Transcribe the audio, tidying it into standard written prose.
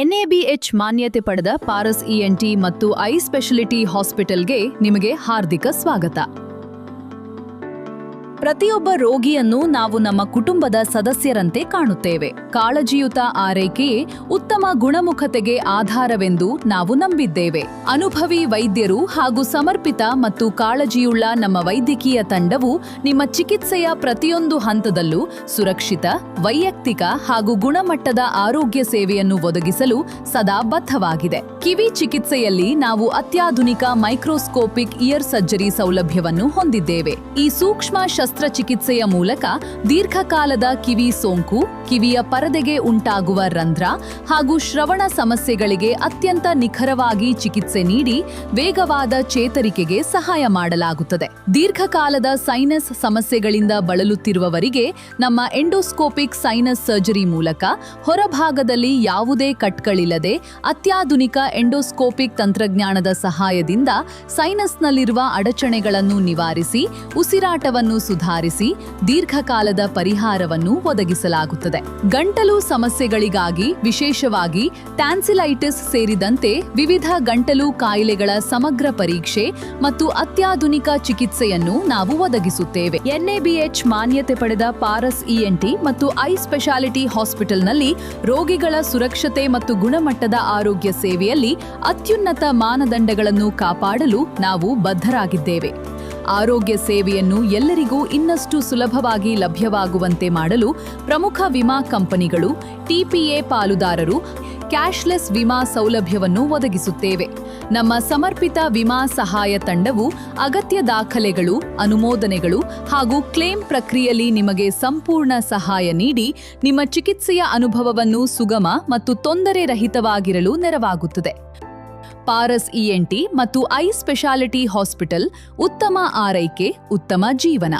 NABH ಮಾನ್ಯತೆ ಪಡೆದ Paras ENT ಮತ್ತು ಐ ಸ್ಪೆಷಾಲಿಟಿ ಹಾಸ್ಪಿಟಲ್ಗೆ ನಿಮಗೆ ಹಾರ್ದಿಕ ಸ್ವಾಗತ. ಪ್ರತಿಯೊಬ್ಬ ರೋಗಿಯನ್ನು ನಾವು ನಮ್ಮ ಕುಟುಂಬದ ಸದಸ್ಯರಂತೆ ಕಾಣುತ್ತೇವೆ. ಕಾಳಜಿಯುತ ಆರೈಕೆಯೇ ಉತ್ತಮ ಗುಣಮುಖತೆಗೆ ಆಧಾರವೆಂದು ನಾವು ನಂಬಿದ್ದೇವೆ. ಅನುಭವಿ ವೈದ್ಯರು ಹಾಗೂ ಸಮರ್ಪಿತ ಮತ್ತು ಕಾಳಜಿಯುಳ್ಳ ನಮ್ಮ ವೈದ್ಯಕೀಯ ತಂಡವು ನಿಮ್ಮ ಚಿಕಿತ್ಸೆಯ ಪ್ರತಿಯೊಂದು ಹಂತದಲ್ಲೂ ಸುರಕ್ಷಿತ, ವೈಯಕ್ತಿಕ ಹಾಗೂ ಗುಣಮಟ್ಟದ ಆರೋಗ್ಯ ಸೇವೆಯನ್ನು ಒದಗಿಸಲು ಸದಾ ಬದ್ಧವಾಗಿದೆ. ಕಿವಿ ಚಿಕಿತ್ಸೆಯಲ್ಲಿ ನಾವು ಅತ್ಯಾಧುನಿಕ ಮೈಕ್ರೋಸ್ಕೋಪಿಕ್ ಇಯರ್ ಸರ್ಜರಿ ಸೌಲಭ್ಯವನ್ನು ಹೊಂದಿದ್ದೇವೆ. ಈ ಸೂಕ್ಷ್ಮ ಶಸ್ತ್ರಚಿಕಿತ್ಸೆಯ ಮೂಲಕ ದೀರ್ಘಕಾಲದ ಕಿವಿ ಸೋಂಕು, ಕಿವಿಯ ಪರದೆಗೆ ಉಂಟಾಗುವ ರಂಧ್ರ ಹಾಗೂ ಶ್ರವಣ ಸಮಸ್ಯೆಗಳಿಗೆ ಅತ್ಯಂತ ನಿಖರವಾಗಿ ಚಿಕಿತ್ಸೆ ನೀಡಿ ವೇಗವಾದ ಚೇತರಿಕೆಗೆ ಸಹಾಯ ಮಾಡಲಾಗುತ್ತದೆ. ದೀರ್ಘಕಾಲದ ಸೈನಸ್ ಸಮಸ್ಯೆಗಳಿಂದ ಬಳಲುತ್ತಿರುವವರಿಗೆ ನಮ್ಮ ಎಂಡೋಸ್ಕೋಪಿಕ್ ಸೈನಸ್ ಸರ್ಜರಿ ಮೂಲಕ ಹೊರಭಾಗದಲ್ಲಿ ಯಾವುದೇ ಕಟ್ಗಳಿಲ್ಲದೆ ಅತ್ಯಾಧುನಿಕ ಎಂಡೋಸ್ಕೋಪಿಕ್ ತಂತ್ರಜ್ಞಾನದ ಸಹಾಯದಿಂದ ಸೈನಸ್ನಲ್ಲಿರುವ ಅಡಚಣೆಗಳನ್ನು ನಿವಾರಿಸಿ ಉಸಿರಾಟವನ್ನು ಸುಧಾರಿಸಿ ದೀರ್ಘಕಾಲದ ಪರಿಹಾರವನ್ನು ಒದಗಿಸಲಾಗುತ್ತದೆ. ಗಂಟಲು ಸಮಸ್ಯೆಗಳಿಗಾಗಿ ವಿಶೇಷವಾಗಿ ಟ್ಯಾನ್ಸಿಲೈಟಿಸ್ ಸೇರಿದಂತೆ ವಿವಿಧ ಗಂಟಲು ಕಾಯಿಲೆಗಳ ಸಮಗ್ರ ಪರೀಕ್ಷೆ ಮತ್ತು ಅತ್ಯಾಧುನಿಕ ಚಿಕಿತ್ಸೆಯನ್ನು ನಾವು ಒದಗಿಸುತ್ತೇವೆ. NABH ಮಾನ್ಯತೆ ಪಡೆದ ಪಾರಸ್ ENT ಮತ್ತು ಐ ಸ್ಪೆಷಾಲಿಟಿ ಹಾಸ್ಪಿಟಲ್ನಲ್ಲಿ ರೋಗಿಗಳ ಸುರಕ್ಷತೆ ಮತ್ತು ಗುಣಮಟ್ಟದ ಆರೋಗ್ಯ ಸೇವೆಯಲ್ಲಿ ಅತ್ಯುನ್ನತ ಮಾನದಂಡಗಳನ್ನು ಕಾಪಾಡಲು ನಾವು ಬದ್ಧರಾಗಿದ್ದೇವೆ. ಆರೋಗ್ಯ ಸೇವೆಯನ್ನು ಎಲ್ಲರಿಗೂ ಇನ್ನಷ್ಟು ಸುಲಭವಾಗಿ ಲಭ್ಯವಾಗುವಂತೆ ಮಾಡಲು ಪ್ರಮುಖ ವಿಮಾ ಕಂಪನಿಗಳು, TPA ಪಾಲುದಾರರು ಕ್ಯಾಶ್ಲೆಸ್ ವಿಮಾ ಸೌಲಭ್ಯವನ್ನು ಒದಗಿಸುತ್ತೇವೆ. ನಮ್ಮ ಸಮರ್ಪಿತ ವಿಮಾ ಸಹಾಯ ತಂಡವು ಅಗತ್ಯ ದಾಖಲೆಗಳು, ಅನುಮೋದನೆಗಳು ಹಾಗೂ ಕ್ಲೇಮ್ ಪ್ರಕ್ರಿಯೆಯಲ್ಲಿ ನಿಮಗೆ ಸಂಪೂರ್ಣ ಸಹಾಯ ನೀಡಿ ನಿಮ್ಮ ಚಿಕಿತ್ಸೆಯ ಅನುಭವವನ್ನು ಸುಗಮ ಮತ್ತು ತೊಂದರೆ ರಹಿತವಾಗಿರಲು ನೆರವಾಗುತ್ತದೆ. ಪಾರಸ್ ENT ಮತ್ತು ಐ ಸ್ಪೆಷಾಲಿಟಿ ಹಾಸ್ಪಿಟಲ್, ಉತ್ತಮ ಆರೈಕೆ, ಉತ್ತಮ ಜೀವನ.